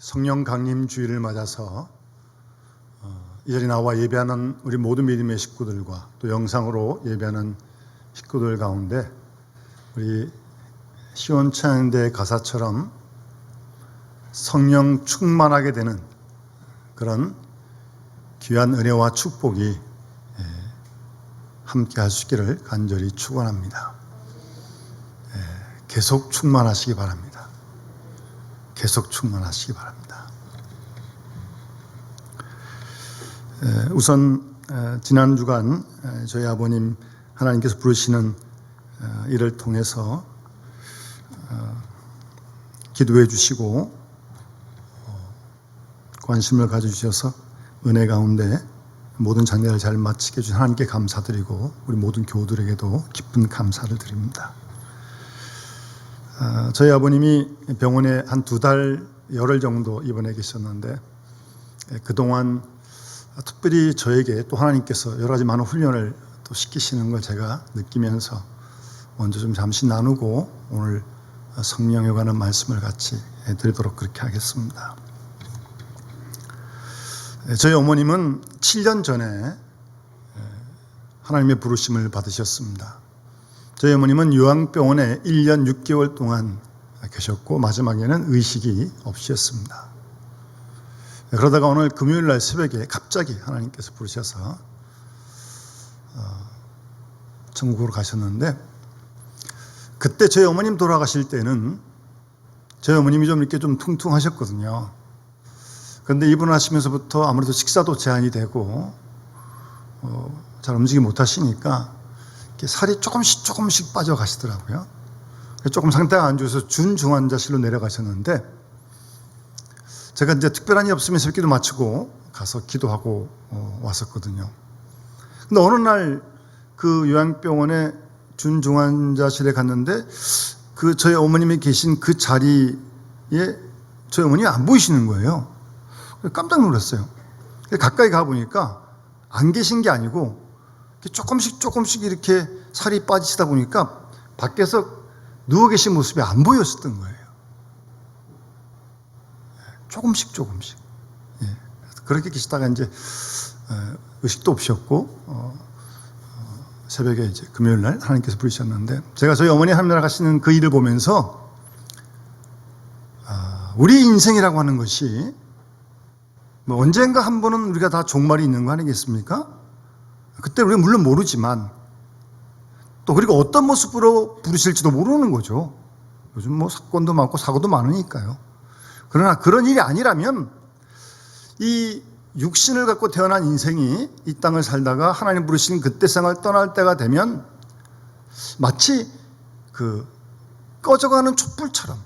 성령 강림 주일을 맞아서 이 자리에 나와 예배하는 우리 모든 믿음의 식구들과 또 영상으로 예배하는 식구들 가운데 우리 시온찬양대의 가사처럼 성령 충만하게 되는 그런 귀한 은혜와 축복이 함께 할 수 있기를 간절히 축원합니다. 계속 충만하시기 바랍니다. 계속 충만하시기 바랍니다. 우선 지난 주간 저희 아버님 하나님께서 부르시는 일을 통해서 기도해 주시고 관심을 가져주셔서 은혜 가운데 모든 장례를 잘 마치게 해주신 하나님께 감사드리고 우리 모든 교우들에게도 깊은 감사를 드립니다. 저희 아버님이 병원에 한 2달 열흘 정도 입원해 계셨는데 그동안 특별히 저에게 또 하나님께서 여러 가지 많은 훈련을 또 시키시는 걸 제가 느끼면서 먼저 좀 잠시 나누고 오늘 성령에 관한 말씀을 같이 드리도록 그렇게 하겠습니다. 저희 어머님은 7년 전에 하나님의 부르심을 받으셨습니다. 저희 어머님은 요양병원에 1년 6개월 동안 계셨고 마지막에는 의식이 없으셨습니다. 그러다가 오늘 금요일 날 새벽에 갑자기 하나님께서 부르셔서 천국으로 가셨는데 그때 저희 어머님 돌아가실 때는 저희 어머님이 좀 이렇게 좀 퉁퉁하셨거든요. 그런데 입원하시면서부터 아무래도 식사도 제한이 되고 잘 움직이지 못하시니까 살이 조금씩 빠져가시더라고요. 조금 상태가 안 좋아서 준중환자실로 내려가셨는데 제가 이제 특별한 일 없으면 새벽기도 마치고 가서 기도하고 왔었거든요. 근데 어느 날 그 요양병원에 준중환자실에 갔는데 그 저희 어머님이 계신 그 자리에 저희 어머님이 안 보이시는 거예요. 깜짝 놀랐어요. 가까이 가보니까 안 계신 게 아니고 조금씩 이렇게 살이 빠지시다 보니까 밖에서 누워 계신 모습이 안 보였었던 거예요. 조금씩. 그렇게 계시다가 이제 의식도 없으셨고 새벽에 이제 금요일 날 하나님께서 부르셨는데 제가 저희 어머니 하나님 나라 가시는 그 일을 보면서 우리 인생이라고 하는 것이 뭐 언젠가 한 번은 우리가 다 종말이 있는 거 아니겠습니까? 그때 우리가 물론 모르지만 또 그리고 어떤 모습으로 부르실지도 모르는 거죠. 요즘 뭐 사건도 많고 사고도 많으니까요. 그러나 그런 일이 아니라면 이 육신을 갖고 태어난 인생이 이 땅을 살다가 하나님 부르신 그때 생을 떠날 때가 되면 마치 그 꺼져가는 촛불처럼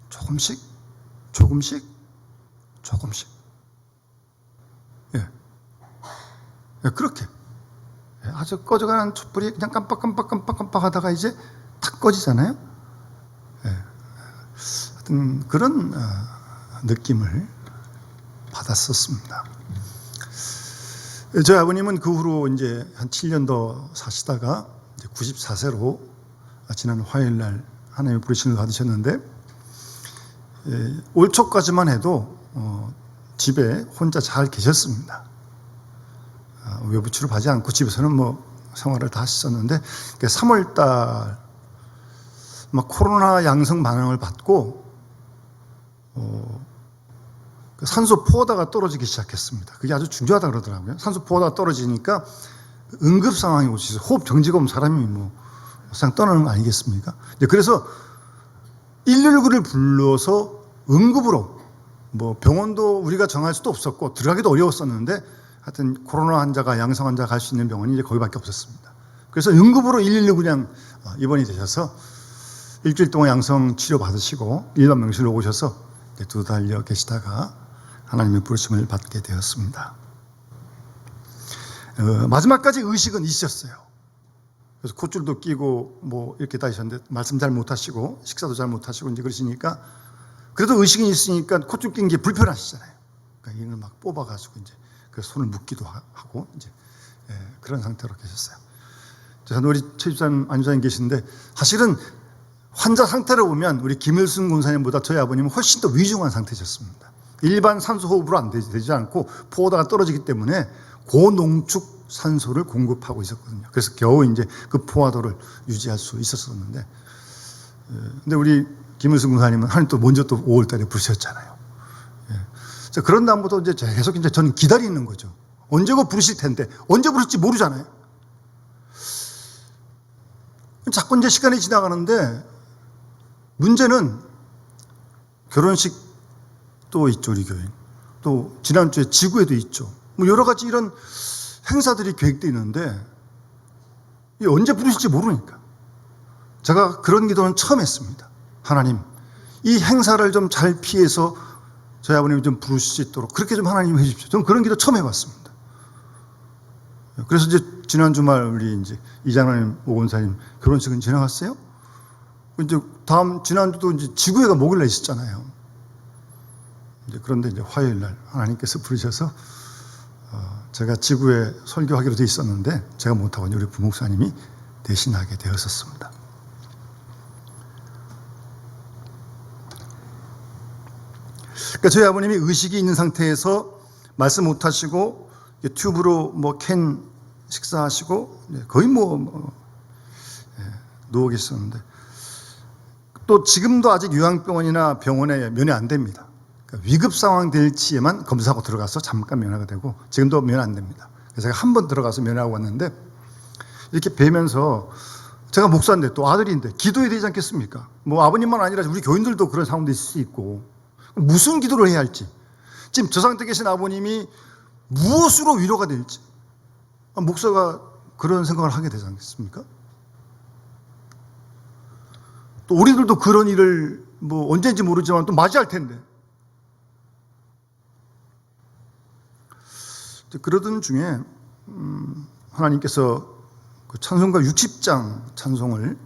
조금씩 그렇게 아주 꺼져가는 촛불이 그냥 깜빡 하다가 이제 탁 꺼지잖아요. 하여튼 그런 느낌을 받았었습니다. 저희 아버님은 그 후로 이제 한 7년 더 사시다가 이제 94세로 지난 화요일 날 하나님의 부르심을 받으셨는데 올 초까지만 해도 집에 혼자 잘 계셨습니다. 외부 출입하지 않고 집에서는 뭐 생활을 다 하셨었는데 3월 달 막 코로나 양성 반응을 받고 산소 포화도가 떨어지기 시작했습니다. 그게 아주 중요하다 그러더라고요. 산소 포화도가 떨어지니까 응급 상황이 오셔서 호흡 정지가 오면 사람이 뭐 그냥 떠나는 거 아니겠습니까? 그래서 119를 불러서 응급으로 뭐 병원도 우리가 정할 수도 없었고 들어가기도 어려웠었는데 하여튼 코로나 환자가 양성 환자가 갈 수 있는 병원이 이제 거기밖에 없었습니다. 그래서 응급으로 119 그냥 입원이 되셔서 일주일 동안 양성 치료 받으시고 일반 병실로 오셔서 2달여 계시다가 하나님의 부르심을 받게 되었습니다. 마지막까지 의식은 있으셨어요. 그래서 콧줄도 끼고 뭐 이렇게 다니셨는데 말씀 잘 못하시고 식사도 잘 못하시고 이제 그러시니까 그래도 의식이 있으니까 콧줄 낀 게 불편하시잖아요. 그러니까 이걸 막 뽑아가지고 이제 그래서 손을 묶기도 하고 이제 그런 상태로 계셨어요. 우리 최 집사님, 안 집사님 계시는데 사실은 환자 상태를 보면 우리 김일순 군사님보다 저희 아버님은 훨씬 더 위중한 상태셨습니다. 일반 산소 호흡으로 안 되지 않고 포도가 떨어지기 때문에 고농축 산소를 공급하고 있었거든요. 그래서 겨우 이제 그 포화도를 유지할 수 있었었는데, 근데 우리 김일순 군사님은 하나님 또 먼저 또 5월달에 부르셨잖아요. 그런 다음부터 이제 계속 이제 저는 기다리는 거죠. 언제고 부르실 텐데 언제 부를지 모르잖아요. 자꾸 이제 시간이 지나가는데 문제는 결혼식도 있죠, 우리 교회. 또 지난주에 지구에도 있죠. 뭐 여러 가지 이런 행사들이 계획되어 있는데 언제 부르실지 모르니까 제가 그런 기도는 처음 했습니다. 하나님, 이 행사를 좀 잘 피해서 저희 아버님이 좀 부르실 수 있도록 그렇게 좀 하나님 해주십시오. 저는 그런 기도 처음 해봤습니다. 그래서 이제 지난 주말 우리 이제 이장로님, 오건사님 결혼식은 지나갔어요. 이제 지난주도 이제 지구회가 목요일날 있었잖아요. 그런데 이제 화요일날 하나님께서 부르셔서 제가 지구회 설교하기로 돼 있었는데 제가 못하고 우리 부목사님이 대신하게 되었었습니다. 그러니까 저희 아버님이 의식이 있는 상태에서 말씀 못하시고 튜브로 뭐 캔 식사하시고 거의 누워 계셨는데, 또 지금도 아직 요양병원이나 병원에 면회 안 됩니다. 그러니까 위급 상황 될 시에만 검사하고 들어가서 잠깐 면회가 되고 지금도 면회 안 됩니다. 그래서 제가 한 번 들어가서 면회하고 왔는데 이렇게 뵈면서 제가 목사인데 또 아들인데 기도해야 되지 않겠습니까? 뭐 아버님만 아니라 우리 교인들도 그런 상황도 있을 수 있고 무슨 기도를 해야 할지, 지금 저 상태에 계신 아버님이 무엇으로 위로가 될지 목사가 그런 생각을 하게 되지 않겠습니까? 또 우리들도 그런 일을 뭐 언제인지 모르지만 또 맞이할 텐데, 그러던 중에 하나님께서 그 찬송가 60장 찬송을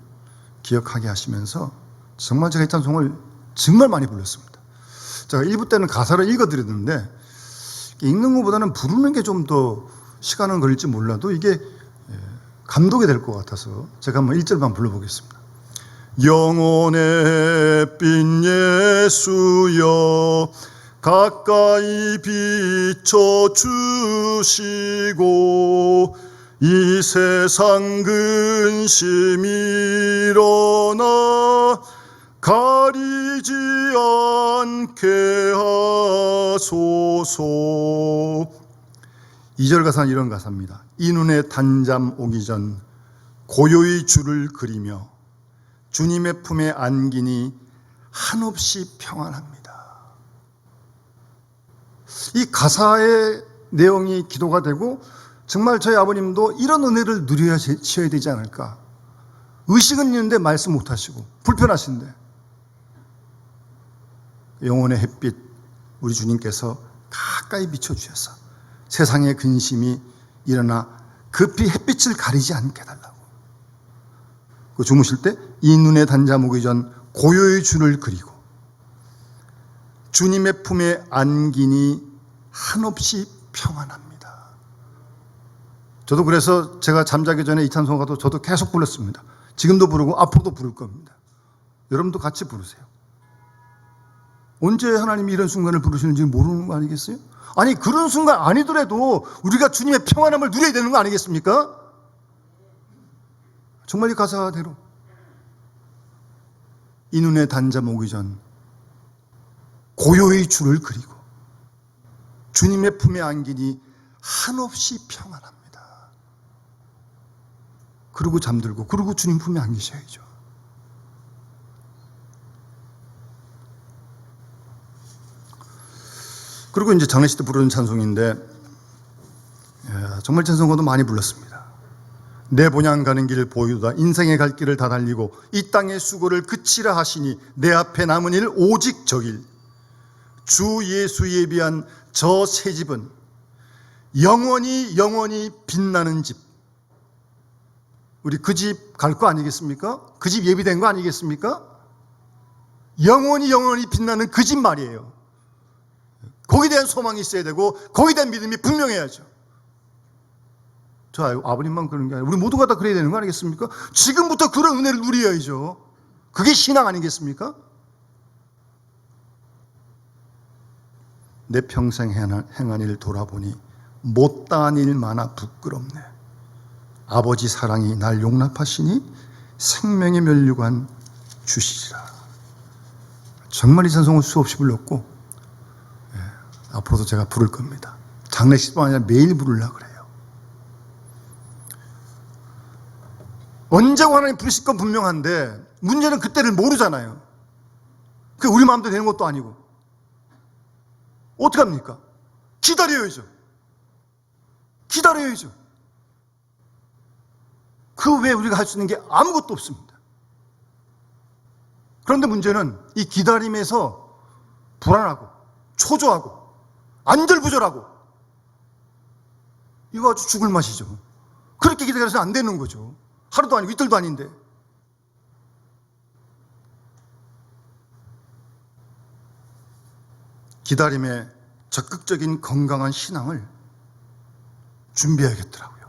기억하게 하시면서 정말 제가 이 찬송을 정말 많이 불렀습니다. 제가 1부 때는 가사를 읽어드렸는데 읽는 것보다는 부르는 게 좀 더 시간은 걸릴지 몰라도 이게 감동이 될 것 같아서 제가 한번 1절만 불러보겠습니다. 영혼의 빛 예수여 가까이 비춰주시고 이 세상 근심 일어나 가리지 않게 하소서. 2절 가사는 이런 가사입니다. 이 눈에 단잠 오기 전 고요히 주를 그리며 주님의 품에 안기니 한없이 평안합니다. 이 가사의 내용이 기도가 되고 정말 저희 아버님도 이런 은혜를 누려야 되지 않을까. 의식은 있는데 말씀 못하시고 불편하신데 영혼의 햇빛 우리 주님께서 가까이 비춰주셔서 세상의 근심이 일어나 급히 햇빛을 가리지 않게 해달라고. 주무실 때 이 눈에 단잠 오기 전 고요히 주를 그리고 주님의 품에 안기니 한없이 평안합니다. 저도 그래서 제가 잠자기 전에 이 찬송가도 저도 계속 불렀습니다. 지금도 부르고 앞으로도 부를 겁니다. 여러분도 같이 부르세요. 언제 하나님이 이런 순간을 부르시는지 모르는 거 아니겠어요? 아니 그런 순간 아니더라도 우리가 주님의 평안함을 누려야 되는 거 아니겠습니까? 정말 이 가사대로 이 눈에 단잠 오기 전 고요히 주를 그리고 주님의 품에 안기니 한없이 평안합니다. 그러고 잠들고 그러고 주님 품에 안기셔야죠. 그리고 이제 장례식 때 부르는 찬송인데 정말 찬송가도 많이 불렀습니다. 내 본향 가는 길 보이도다. 인생의 갈 길을 다 달리고 이 땅의 수고를 그치라 하시니 내 앞에 남은 일 오직 저길. 주 예수 예비한 저 새 집은 영원히 빛나는 집. 우리 그 집 갈 거 아니겠습니까? 그 집 예비된 거 아니겠습니까? 영원히 빛나는 그 집 말이에요. 거기에 대한 소망이 있어야 되고 거기에 대한 믿음이 분명해야죠. 저 아버님만 그런 게 아니라 우리 모두가 다 그래야 되는 거 아니겠습니까? 지금부터 그런 은혜를 누려야죠. 그게 신앙 아니겠습니까? 내 평생 행한 일 돌아보니 못다한 일 많아 부끄럽네. 아버지 사랑이 날 용납하시니 생명의 면류관 주시리라. 정말 이 찬송을 수없이 불렀고, 앞으로도 제가 부를 겁니다. 장례식뿐 아니라 매일 부르려고 그래요. 언제고 하나님 부르실 건 분명한데 문제는 그때를 모르잖아요. 그게 우리 마음대로 되는 것도 아니고. 어떡합니까? 기다려야죠. 기다려야죠. 그 외에 우리가 할 수 있는 게 아무것도 없습니다. 그런데 문제는 이 기다림에서 불안하고 초조하고 안절부절하고, 이거 아주 죽을 맛이죠. 그렇게 기다려서 안 되는 거죠. 하루도 아니고 이틀도 아닌데. 기다림에 적극적인 건강한 신앙을 준비해야겠더라고요.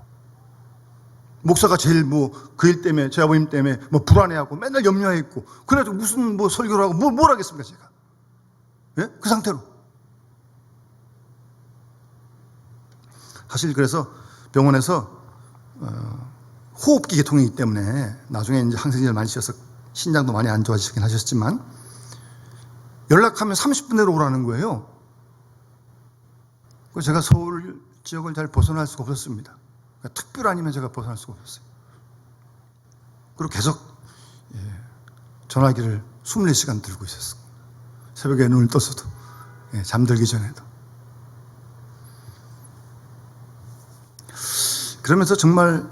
목사가 제일 그 일 때문에, 제 아버님 때문에 불안해하고 맨날 염려해있고, 그래가지고 무슨 설교를 하고 뭘 하겠습니까, 제가. 예? 그 상태로. 사실 그래서 병원에서 호흡기 계통이기 때문에 나중에 이제 항생제를 많이 쓰셔서 신장도 많이 안 좋아지시긴 하셨지만, 연락하면 30분 내로 오라는 거예요. 그래서 제가 서울 지역을 잘 벗어날 수가 없었습니다. 그러니까 특별 아니면 제가 벗어날 수가 없었어요. 그리고 계속 전화기를 24시간 들고 있었어요. 새벽에 눈을 떴어도, 잠들기 전에도. 그러면서 정말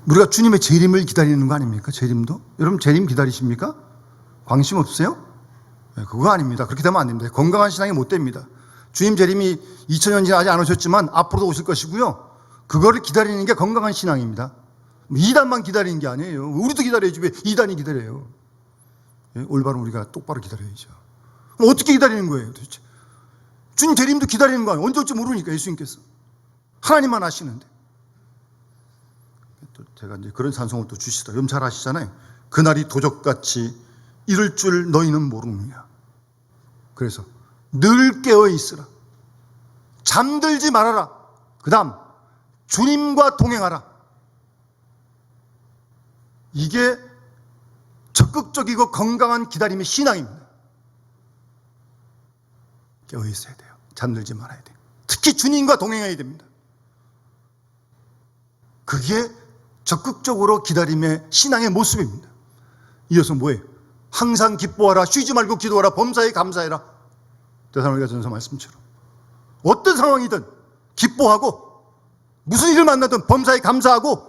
우리가 주님의 재림을 기다리는 거 아닙니까? 재림도? 여러분 재림 기다리십니까? 관심 없어요? 그거 아닙니다. 그렇게 되면 안 됩니다. 건강한 신앙이 못 됩니다. 주님 재림이 2000년 지나 아직 안 오셨지만 앞으로도 오실 것이고요. 그거를 기다리는 게 건강한 신앙입니다. 2단만 기다리는 게 아니에요. 우리도 기다려야지 왜 2단이 기다려요? 올바른 우리가 똑바로 기다려야죠. 그럼 어떻게 기다리는 거예요 도대체? 주님 재림도 기다리는 거 아니에요. 언제 올지 모르니까 예수님께서. 하나님만 아시는데. 제가 이제 그런 찬송을 또 주시더라고요. 여러분 잘 아시잖아요. 그날이 도적같이 이를 줄 너희는 모르느냐. 그래서 늘 깨어 있으라. 잠들지 말아라. 그 다음 주님과 동행하라. 이게 적극적이고 건강한 기다림의 신앙입니다. 깨어 있어야 돼요. 잠들지 말아야 돼요. 특히 주님과 동행해야 됩니다. 그게 적극적으로 기다림의 신앙의 모습입니다. 이어서 뭐예요? 항상 기뻐하라. 쉬지 말고 기도하라. 범사에 감사해라. 데살로니가전서 말씀처럼 어떤 상황이든 기뻐하고 무슨 일을 만나든 범사에 감사하고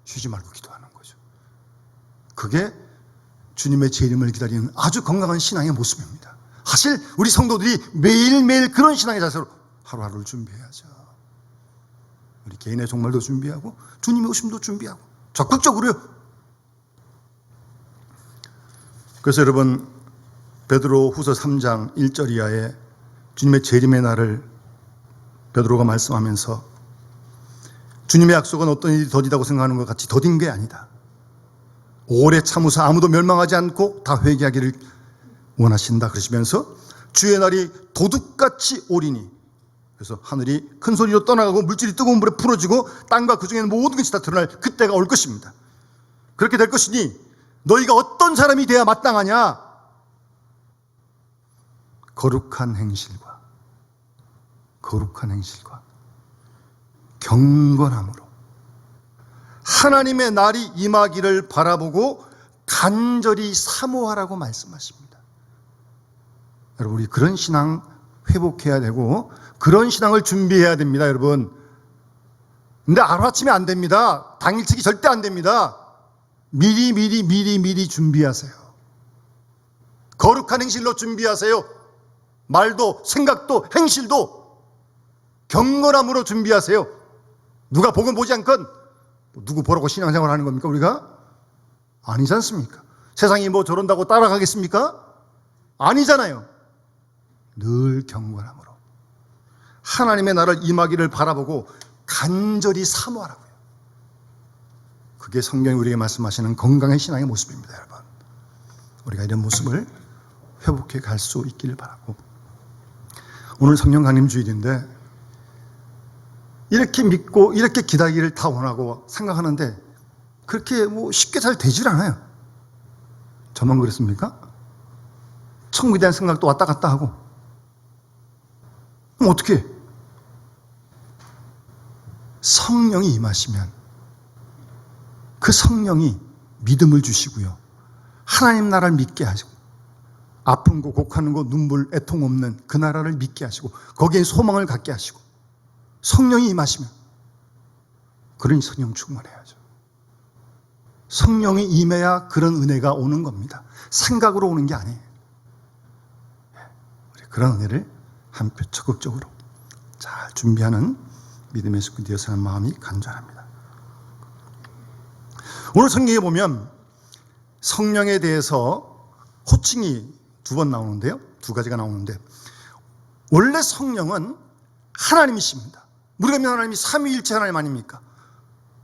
쉬지 말고 기도하는 거죠. 그게 주님의 재림을 기다리는 아주 건강한 신앙의 모습입니다. 사실 우리 성도들이 매일매일 그런 신앙의 자세로 하루하루를 준비해야죠. 우리 개인의 종말도 준비하고 주님의 오심도 준비하고 적극적으로요. 그래서 여러분 베드로 후서 3장 1절 이하에 주님의 재림의 날을 베드로가 말씀하면서 주님의 약속은 어떤 일이 더디다고 생각하는 것 같이 더딘 게 아니다. 오래 참으사 아무도 멸망하지 않고 다 회개하기를 원하신다 그러시면서 주의 날이 도둑같이 오리니, 그래서 하늘이 큰 소리로 떠나가고 물질이 뜨거운 물에 풀어지고 땅과 그 중에는 모든 것이 다 드러날 그때가 올 것입니다. 그렇게 될 것이니 너희가 어떤 사람이 돼야 마땅하냐? 거룩한 행실과 경건함으로 하나님의 날이 임하기를 바라보고 간절히 사모하라고 말씀하십니다. 여러분 우리 그런 신앙 회복해야 되고 그런 신앙을 준비해야 됩니다, 여러분. 근데 하루아침에 안 됩니다. 당일치기 절대 안 됩니다. 미리 준비하세요. 거룩한 행실로 준비하세요. 말도 생각도 행실도 경건함으로 준비하세요. 누가 보고 보지 않건 누구 보라고 신앙생활 하는 겁니까 우리가? 아니지 않습니까? 세상이 뭐 저런다고 따라가겠습니까? 아니잖아요. 늘 경건함으로 하나님의 나라를 임하기를 바라보고 간절히 사모하라고요. 그게 성경이 우리에게 말씀하시는 건강한 신앙의 모습입니다, 여러분. 우리가 이런 모습을 회복해 갈 수 있기를 바라고, 오늘 성령 강림 주일인데 이렇게 믿고 이렇게 기다리기를 다 원하고 생각하는데 그렇게 쉽게 잘 되질 않아요. 저만 그랬습니까? 천국에 대한 생각도 왔다 갔다 하고. 그럼 어떻게 해? 성령이 임하시면 그 성령이 믿음을 주시고요, 하나님 나라를 믿게 하시고, 아픈 거, 곡하는 거, 눈물, 애통 없는 그 나라를 믿게 하시고, 거기에 소망을 갖게 하시고, 성령이 임하시면, 그러니 성령 충만해야죠. 성령이 임해야 그런 은혜가 오는 겁니다. 생각으로 오는 게 아니에요. 그런 은혜를 한표 적극적으로 잘 준비하는 믿음의 식구 되어서 하는 마음이 간절합니다. 오늘 성경에 보면 성령에 대해서 호칭이 2번 나오는데요. 2가지가 나오는데, 원래 성령은 하나님이십니다. 우리가 믿는 하나님이 삼위일체 하나님 아닙니까?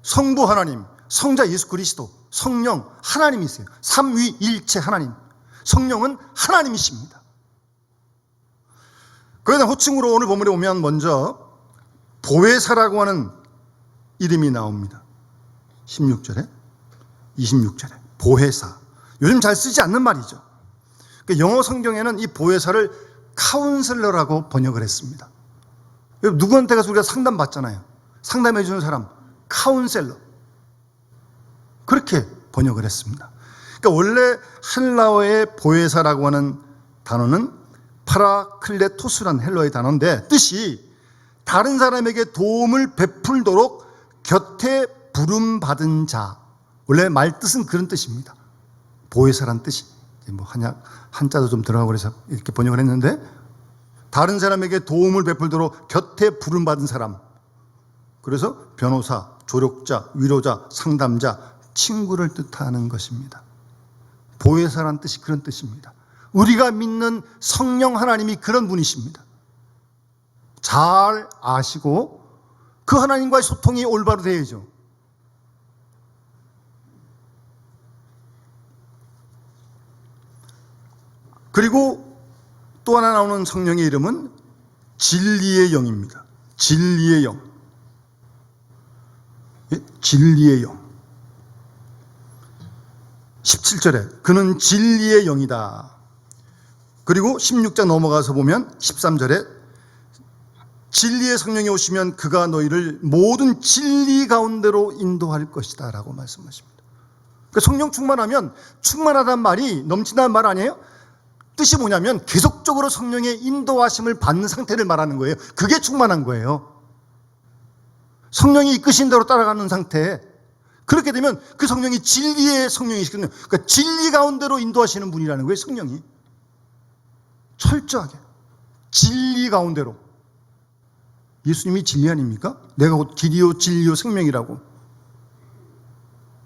성부 하나님, 성자 예수 그리스도, 성령 하나님이세요. 삼위일체 하나님. 성령은 하나님이십니다. 그에 대한 호칭으로 오늘 본문에 보면 먼저 보혜사라고 하는 이름이 나옵니다. 16절에 26절에 보혜사. 요즘 잘 쓰지 않는 말이죠. 영어 성경에는 이 보혜사를 카운셀러라고 번역을 했습니다. 누구한테 가서 우리가 상담 받잖아요. 상담해 주는 사람, 카운셀러. 그렇게 번역을 했습니다. 그러니까 원래 헬라어의 보혜사라고 하는 단어는 파라클레토스라는 헬라어의 단어인데, 뜻이 다른 사람에게 도움을 베풀도록 곁에 부름받은 자. 원래 말 뜻은 그런 뜻입니다. 보혜사란 뜻이 한자도 좀 들어가고 그래서 이렇게 번역을 했는데, 다른 사람에게 도움을 베풀도록 곁에 부름받은 사람. 그래서 변호사, 조력자, 위로자, 상담자, 친구를 뜻하는 것입니다. 보혜사란 뜻이 그런 뜻입니다. 우리가 믿는 성령 하나님이 그런 분이십니다. 잘 아시고 그 하나님과의 소통이 올바로 되어야죠. 그리고 또 하나 나오는 성령의 이름은 진리의 영입니다. 진리의 영. 진리의 영. 17절에 그는 진리의 영이다. 그리고 16장 넘어가서 보면 13절에 진리의 성령이 오시면 그가 너희를 모든 진리 가운데로 인도할 것이다 라고 말씀하십니다. 그러니까 성령 충만하면, 충만하다는 말이 넘친다는 말 아니에요? 뜻이 뭐냐면 계속적으로 성령의 인도하심을 받는 상태를 말하는 거예요. 그게 충만한 거예요. 성령이 이끄신 대로 따라가는 상태. 그렇게 되면 그 성령이 진리의 성령이시거든요. 그러니까 진리 가운데로 인도하시는 분이라는 거예요, 성령이. 철저하게 진리 가운데로. 예수님이 진리 아닙니까? 내가 곧 길이요 진리요 생명이라고.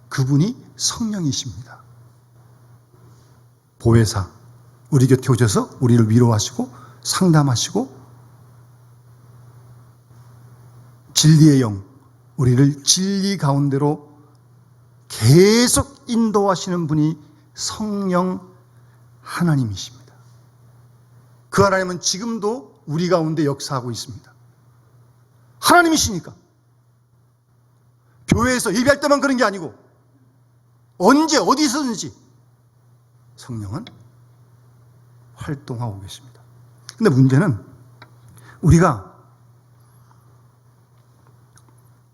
그분이 성령이십니다. 보혜사, 우리 곁에 오셔서 우리를 위로하시고 상담하시고, 진리의 영, 우리를 진리 가운데로 계속 인도하시는 분이 성령 하나님이십니다. 그 하나님은 지금도 우리 가운데 역사하고 있습니다. 하나님이시니까. 교회에서 예배할 때만 그런 게 아니고 언제 어디서든지 성령은 활동하고 계십니다. 근데 문제는 우리가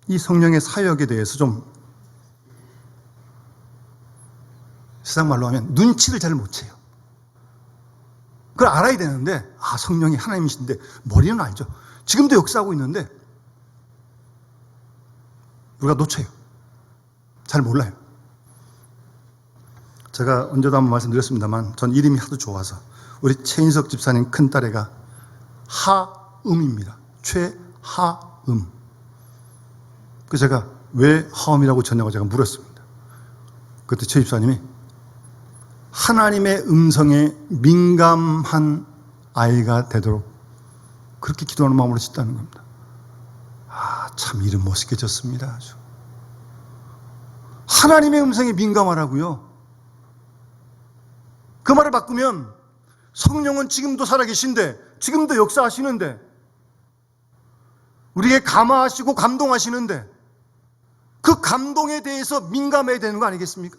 이 성령의 사역에 대해서 좀, 세상 말로 하면 눈치를 잘 못 채요. 그걸 알아야 되는데, 성령이 하나님이신데 머리는 알죠. 지금도 역사하고 있는데 우리가 놓쳐요. 잘 몰라요. 제가 언제도 한번 말씀드렸습니다만, 전 이름이 하도 좋아서 우리 최인석 집사님 큰딸애가 하음입니다. 최하음. 그래서 제가 왜 하음이라고 졌냐고 제가 물었습니다. 그때 최 집사님이 하나님의 음성에 민감한 아이가 되도록 그렇게 기도하는 마음으로 짓다는 겁니다. 참 이름 멋있게 졌습니다. 아주. 하나님의 음성에 민감하라고요. 그 말을 바꾸면 성령은 지금도 살아계신데, 지금도 역사하시는데, 우리에게 감화하시고 감동하시는데, 그 감동에 대해서 민감해야 되는 거 아니겠습니까?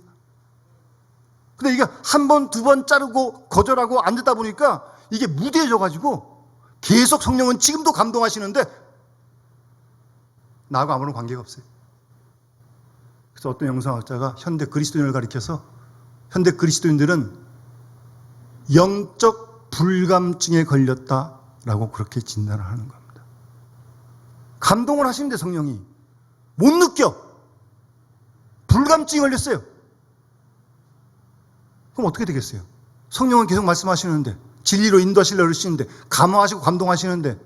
근데 이게 한 번, 두 번 자르고 거절하고 안 듣다 보니까 이게 무뎌져가지고 계속 성령은 지금도 감동하시는데 나하고 아무런 관계가 없어요. 그래서 어떤 영성학자가 현대 그리스도인을 가리켜서 현대 그리스도인들은 영적 불감증에 걸렸다라고 그렇게 진단을 하는 겁니다. 감동을 하시는데 성령이 못 느껴. 불감증이 걸렸어요. 그럼 어떻게 되겠어요? 성령은 계속 말씀하시는데, 진리로 인도하시려고 그러시는데, 감화하시고 감동하시는데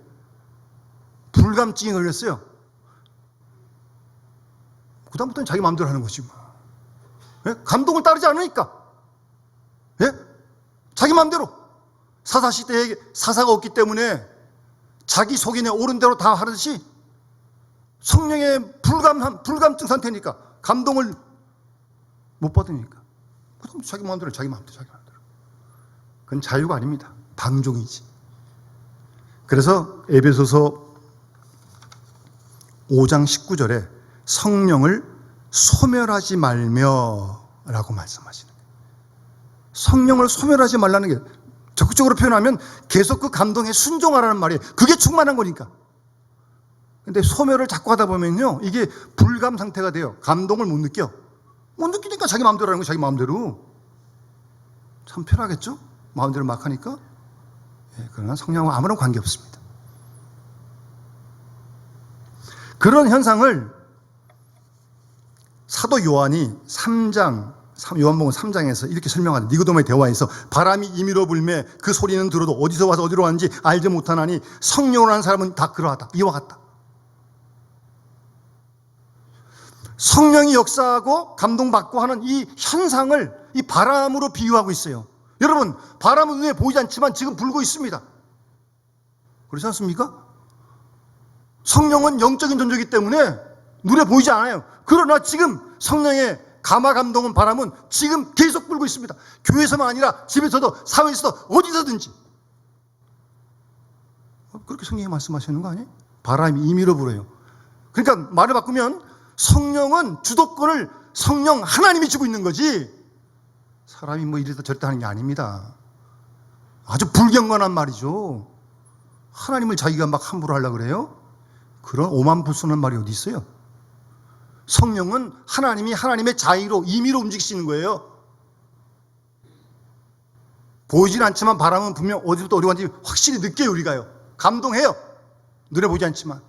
불감증이 걸렸어요. 그 다음부터는 자기 마음대로 하는 거지 뭐. 예? 감동을 따르지 않으니까. 예? 자기 마음대로. 사사시대에 사사가 없기 때문에 자기 속인에 옳은 대로 다 하듯이 성령의 불감증 상태니까, 감동을 못 받으니까 그럼 자기 마음대로. 그건 자유가 아닙니다. 방종이지. 그래서 에베소서 5장 19절에 성령을 소멸하지 말며 라고 말씀하시는 거예요. 성령을 소멸하지 말라는 게 적극적으로 표현하면 계속 그 감동에 순종하라는 말이에요. 그게 충만한 거니까. 근데 소멸을 자꾸 하다 보면요, 이게 불감 상태가 돼요. 감동을 못 느껴. 못 느끼니까 자기 마음대로 하는 거예요. 자기 마음대로. 참 편하겠죠? 마음대로 막 하니까. 예, 그러나 성령과 아무런 관계 없습니다. 그런 현상을 사도 요한이 3장, 요한복음 3장에서 이렇게 설명하는, 니고데모의 대화에서 바람이 임의로 불매 그 소리는 들어도 어디서 와서 어디로 왔는지 알지 못하나니 성령으로 하는 사람은 다 그러하다. 이와 같다. 성령이 역사하고 감동받고 하는 이 현상을 이 바람으로 비유하고 있어요. 여러분, 바람은 눈에 보이지 않지만 지금 불고 있습니다. 그렇지 않습니까? 성령은 영적인 존재이기 때문에 눈에 보이지 않아요. 그러나 지금 성령의 감화 감동은, 바람은 지금 계속 불고 있습니다. 교회에서만 아니라 집에서도, 사회에서도, 어디서든지. 그렇게 성령이 말씀하시는 거 아니에요? 바람이 임의로 불어요. 그러니까 말을 바꾸면 성령은 주도권을 성령 하나님이 쥐고 있는 거지, 사람이 뭐 이래서 저랬다 하는 게 아닙니다. 아주 불경건한 말이죠. 하나님을 자기가 막 함부로 하려고 그래요? 그런 오만불손한 말이 어디 있어요? 성령은 하나님이 하나님의 자의로, 임의로 움직이시는 거예요. 보이진 않지만 바람은 분명 어디부터 어디 왔는지 확실히 느껴요. 우리가요. 감동해요. 눈에 보이지 않지만.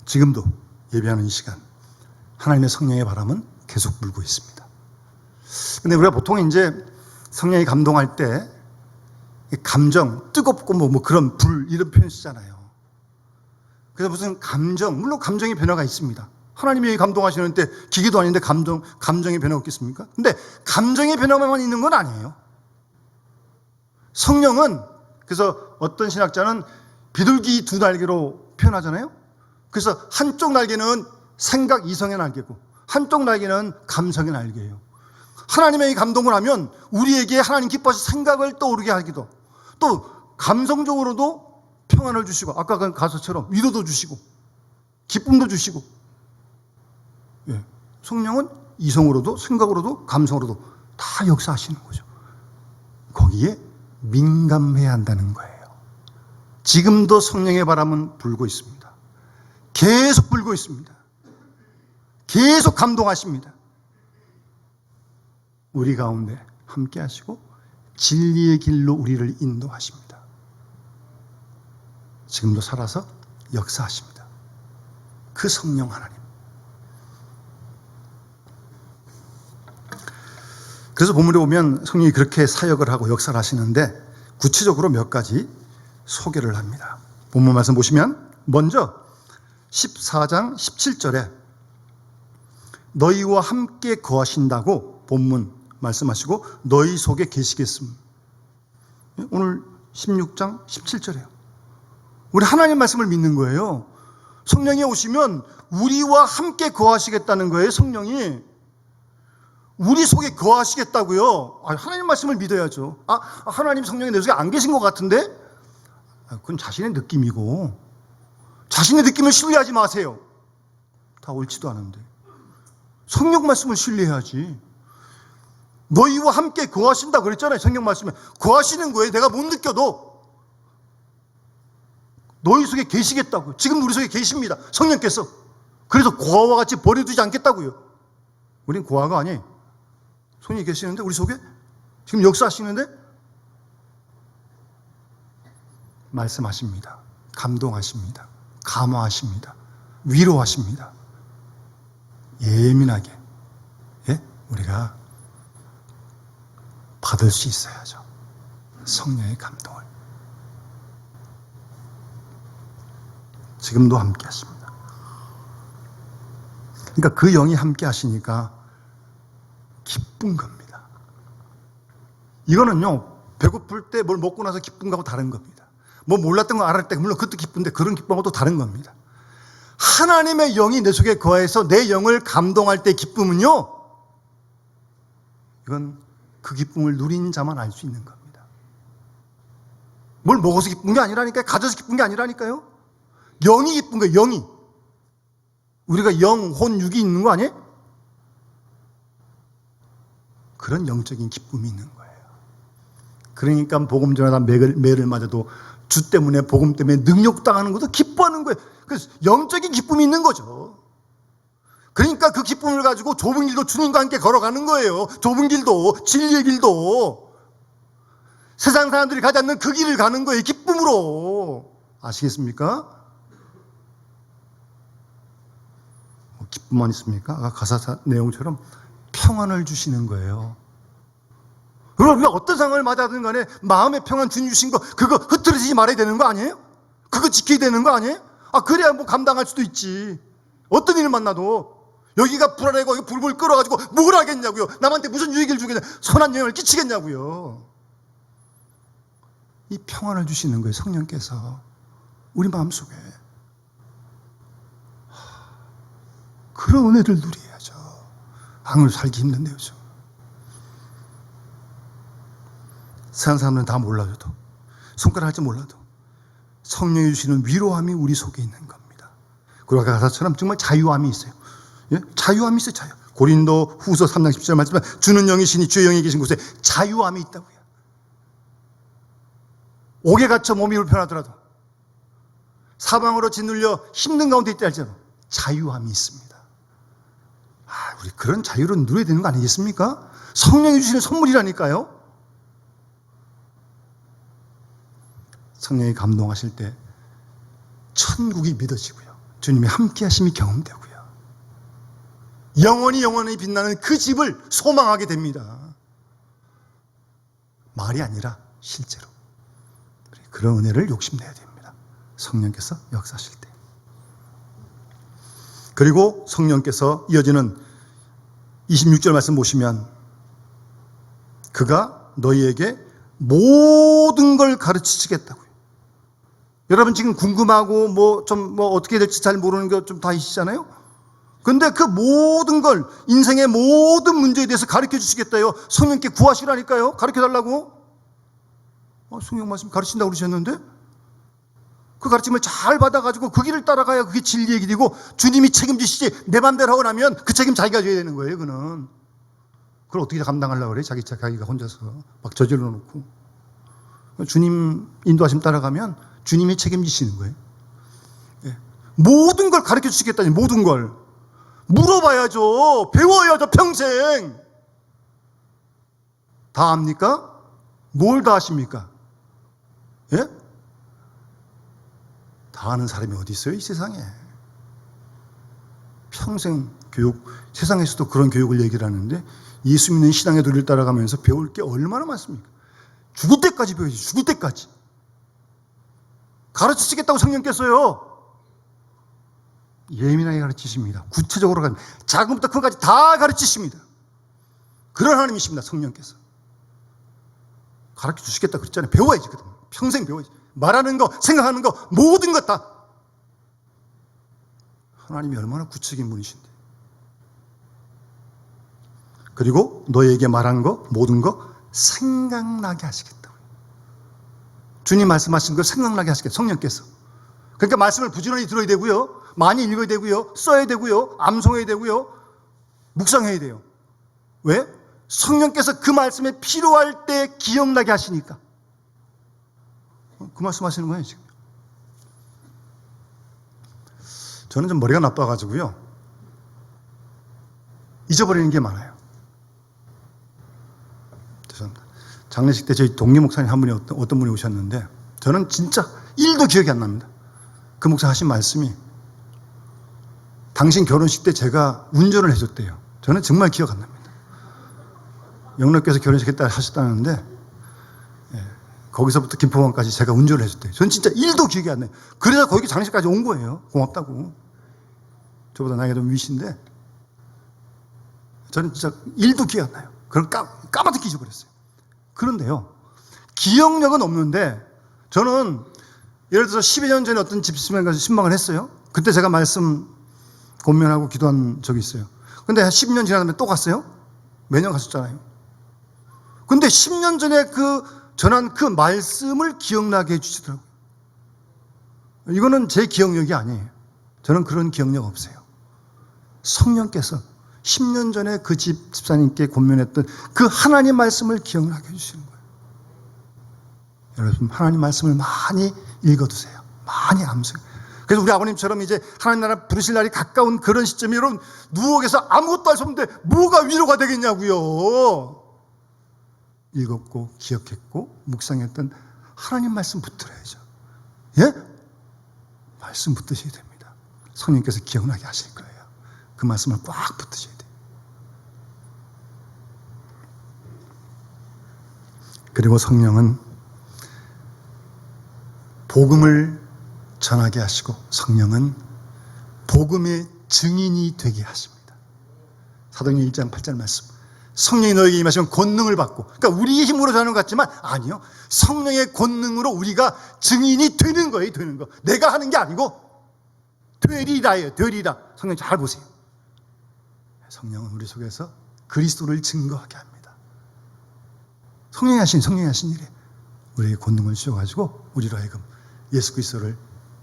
지금도 예배하는 이 시간 하나님의 성령의 바람은 계속 불고 있습니다. 근데 우리가 보통 이제 성령이 감동할 때 감정, 뜨겁고 뭐 그런 불, 이런 표현 쓰잖아요. 그래서 무슨 감정, 물론 감정의 변화가 있습니다. 하나님이 감동하시는 때 기계도 아닌데 감정의 변화가 없겠습니까? 근데 감정의 변화만 있는 건 아니에요. 성령은, 그래서 어떤 신학자는 비둘기 두 날개로 표현하잖아요. 그래서 한쪽 날개는 생각, 이성의 날개고 한쪽 날개는 감성의 날개예요. 하나님의 감동을 하면 우리에게 하나님 기뻐하신 생각을 떠오르게 하기도, 또 감성적으로도 평안을 주시고, 아까 그 가수처럼 위로도 주시고 기쁨도 주시고. 예. 성령은 이성으로도 생각으로도 감성으로도 다 역사하시는 거죠. 거기에 민감해야 한다는 거예요. 지금도 성령의 바람은 불고 있습니다. 계속 불고 있습니다. 계속 감동하십니다. 우리 가운데 함께 하시고 진리의 길로 우리를 인도하십니다. 지금도 살아서 역사하십니다. 그 성령 하나님. 그래서 본문에 보면 성령이 그렇게 사역을 하고 역사를 하시는데 구체적으로 몇 가지 소개를 합니다. 본문 말씀 보시면 먼저 14장 17절에 너희와 함께 거하신다고 본문 말씀하시고 너희 속에 계시겠음. 오늘 16장 17절이에요. 우리 하나님 말씀을 믿는 거예요. 성령이 오시면 우리와 함께 거하시겠다는 거예요. 성령이 우리 속에 거하시겠다고요. 하나님 말씀을 믿어야죠. 하나님 성령이 내 속에 안 계신 것 같은데? 그건 자신의 느낌이고, 자신의 느낌을 신뢰하지 마세요. 다 옳지도 않은데. 성령 말씀을 신뢰해야지. 너희와 함께 거하신다 그랬잖아요. 성령 말씀에 거하시는 거예요. 내가 못 느껴도 너희 속에 계시겠다고요. 지금 우리 속에 계십니다. 성령께서. 그래서 고아와 같이 버려두지 않겠다고요. 우린 고아가 아니에요. 성령이 계시는데 우리 속에 지금 역사하시는데 말씀하십니다. 감동하십니다. 감화하십니다. 위로하십니다. 예민하게 우리가 받을 수 있어야죠. 성령의 감동을. 지금도 함께 하십니다. 그러니까 그 영이 함께 하시니까 기쁜 겁니다. 이거는요, 배고플 때 뭘 먹고 나서 기쁜 거하고 다른 겁니다. 뭐 몰랐던 거 알았을 때 물론 그것도 기쁜데 그런 기쁨하고도 다른 겁니다. 하나님의 영이 내 속에 거해서 내 영을 감동할 때 기쁨은요, 이건 그 기쁨을 누린 자만 알 수 있는 겁니다. 뭘 먹어서 기쁜 게 아니라니까요. 가져서 기쁜 게 아니라니까요. 영이 기쁜 거예요. 영이. 우리가 영, 혼, 육이 있는 거 아니에요? 그런 영적인 기쁨이 있는 거예요. 그러니까 복음 전하다 매를 맞아도 주 때문에, 복음 때문에 능욕당하는 것도 기뻐하는 거예요. 그래서 영적인 기쁨이 있는 거죠. 그러니까 그 기쁨을 가지고 좁은 길도 주님과 함께 걸어가는 거예요. 좁은 길도, 진리의 길도. 세상 사람들이 가지 않는 그 길을 가는 거예요. 기쁨으로. 아시겠습니까? 기쁨만 있습니까? 아까 가사 내용처럼 평안을 주시는 거예요. 그럼 우리가 어떤 상황을 맞아든 간에 마음의 평안 주님 주신 거 그거 흐트러지지 말아야 되는 거 아니에요? 그거 지켜야 되는 거 아니에요? 그래야 뭐 감당할 수도 있지. 어떤 일을 만나도 여기가 불안하고 여기 불불 끓어가지고 뭘 하겠냐고요. 남한테 무슨 유익을 주겠냐, 선한 영향을 끼치겠냐고요. 이 평안을 주시는 거예요. 성령께서 우리 마음속에. 그런 은혜를 누려야죠. 방을 살기 힘든데 요즘. 세상 사람들은 다 몰라줘도, 손가락 할지 몰라도 성령이 주시는 위로함이 우리 속에 있는 겁니다. 그리고 아까 가사처럼 정말 자유함이 있어요. 자유함이 있어요. 자유. 고린도 후서 3장 17절 말씀에 주는 영이시니 주의 영이 계신 곳에 자유함이 있다고요. 옥에 갇혀 몸이 불편하더라도, 사방으로 짓눌려 힘든 가운데 있다 할지라도 자유함이 있습니다. 우리 그런 자유를 누려야 되는 거 아니겠습니까? 성령이 주시는 선물이라니까요. 성령이 감동하실 때 천국이 믿어지고요. 주님의 함께 하심이 경험되고요. 영원히 빛나는 그 집을 소망하게 됩니다. 말이 아니라 실제로. 그런 은혜를 욕심내야 됩니다. 성령께서 역사하실 때. 그리고 성령께서 이어지는 26절 말씀 보시면 그가 너희에게 모든 걸 가르치시겠다고요. 여러분 지금 궁금하고 어떻게 될지 잘 모르는 것 좀 다 있으시잖아요. 근데 그 모든 걸, 인생의 모든 문제에 대해서 가르쳐 주시겠다요. 성령께 구하시라니까요. 가르쳐 달라고. 성령 말씀 가르친다고 그러셨는데 그 가르침을 잘 받아가지고 그 길을 따라가야 그게 진리의 길이고 주님이 책임지시지 내 맘대로 하고 나면 그 책임 자기가 져야 되는 거예요. 그걸 어떻게 감당하려고 그래? 자기가 혼자서 막 저질러 놓고. 주님 인도하심 따라가면 주님이 책임지시는 거예요. 모든 걸 가르쳐 주시겠다니. 모든 걸 물어봐야죠. 배워야죠. 평생. 다 압니까? 뭘 다 아십니까? 다 아는 사람이 어디 있어요? 이 세상에. 평생 교육, 세상에서도 그런 교육을 얘기를 하는데 예수 믿는 신앙의 도리를 따라가면서 배울 게 얼마나 많습니까? 죽을 때까지 배워야지. 죽을 때까지. 가르치시겠다고 성령께서요. 예민하게 가르치십니다. 구체적으로 가르칩니다. 작은부터 큰까지 다 가르치십니다. 그런 하나님이십니다. 성령께서. 가르쳐 주시겠다 그랬잖아요. 배워야지. 평생 배워야지. 말하는 거, 생각하는 거, 모든 것 다. 하나님이 얼마나 구체적인 분이신데. 그리고 너에게 말한 거 모든 거 생각나게 하시겠다. 주님 말씀하신 걸 생각나게 하시겠다. 성령께서. 그러니까 말씀을 부지런히 들어야 되고요. 많이 읽어야 되고요. 써야 되고요. 암송해야 되고요. 묵상해야 돼요. 왜? 성령께서 그 말씀에 필요할 때 기억나게 하시니까. 그 말씀 하시는 거예요, 지금. 저는 좀 머리가 나빠가지고요. 잊어버리는 게 많아요. 죄송합니다. 장례식 때 저희 동료 목사님 한 분이 어떤 분이 오셨는데 저는 진짜 1도 기억이 안 납니다. 그 목사 하신 말씀이 당신 결혼식 때 제가 운전을 해줬대요. 저는 정말 기억 안 납니다. 영락교에서 결혼식 했다 하셨다는데 거기서부터 김포공항까지 제가 운전을 해줬대요. 저는 진짜 1도 기억이 안 나요. 그래서 거기 장례식까지 온 거예요. 고맙다고. 저보다 나이가 좀 위신데 저는 진짜 1도 기억 안 나요. 그럼 까맣게 잊어버렸어요. 그런데요, 기억력은 없는데 저는 예를 들어서 12년 전에 어떤 집시에 가서 신방을 했어요. 그때 제가 말씀 권면하고 기도한 적이 있어요. 근데 10년 지나면 또 갔어요. 매년 갔었잖아요. 근데 10년 전에 전한 그 말씀을 기억나게 해주시더라고요. 이거는 제 기억력이 아니에요. 저는 그런 기억력 없어요. 성령께서 10년 전에 그 집사님께 권면했던 그 하나님 말씀을 기억나게 해주시는 거예요. 여러분, 하나님 말씀을 많이 읽어두세요. 많이 암송. 그래서 우리 아버님처럼 이제 하나님 나라 부르실 날이 가까운 그런 시점에 여러분, 누워계서 아무것도 할 수 없는데 뭐가 위로가 되겠냐고요. 읽었고 기억했고 묵상했던 하나님 말씀 붙들어야죠. 예? 말씀 붙드셔야 됩니다. 성령께서 기억나게 하실 거예요. 그 말씀을 꽉 붙드셔야 돼요. 그리고 성령은 복음을 전하게 하시고 성령은 복음의 증인이 되게 하십니다. 사도행전 1장 8절 말씀. 성령이 너에게 임하시면 권능을 받고, 그러니까 우리의 힘으로 하는 것 같지만 아니요. 성령의 권능으로 우리가 증인이 되는 거예요. 되는 거. 내가 하는 게 아니고 되리라예요. 되리라. 성령 잘 보세요. 성령은 우리 속에서 그리스도를 증거하게 합니다. 성령이 하신 일에 우리에게 권능을 주셔가지고 우리로 하여금 예수 그리스도를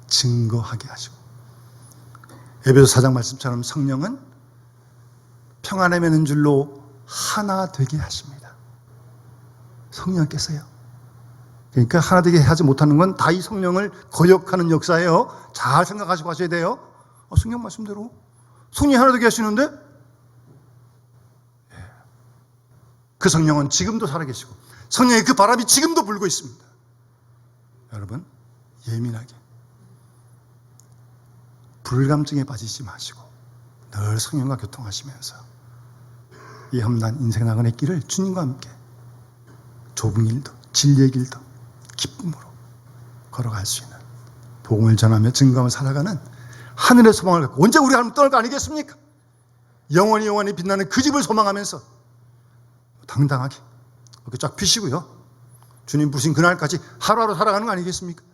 증거하게 하시고, 에베소 4장 말씀처럼 성령은 평안에 매는 줄로 하나 되게 하십니다. 성령께서요. 그러니까 하나 되게 하지 못하는 건 다 이 성령을 거역하는 역사예요. 잘 생각하시고 하셔야 돼요. 성령 말씀대로 성령이 하나 되게 하시는데 그 성령은 지금도 살아계시고 성령의 그 바람이 지금도 불고 있습니다. 여러분, 예민하게 불감증에 빠지지 마시고 늘 성령과 교통하시면서 이 험난 인생 나그네 길을 주님과 함께 좁은 길도 진리의 길도 기쁨으로 걸어갈 수 있는, 복음을 전하며 증거하며 살아가는 하늘의 소망을 갖고 언제 우리가 떠날 거 아니겠습니까? 영원히 빛나는 그 집을 소망하면서 당당하게 이렇게 쫙 펴시고요, 주님 부르신 그날까지 하루하루 살아가는 거 아니겠습니까?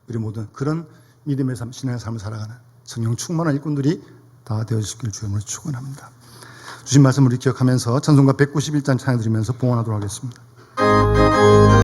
우리 모든 그런 믿음의 삶, 신앙의 삶을 살아가는 성령 충만한 일꾼들이 다 되어주시길 주님으로 축원합니다. 주신 말씀을 기억하면서 찬송가 191장 찬양 드리면서 봉헌하도록 하겠습니다.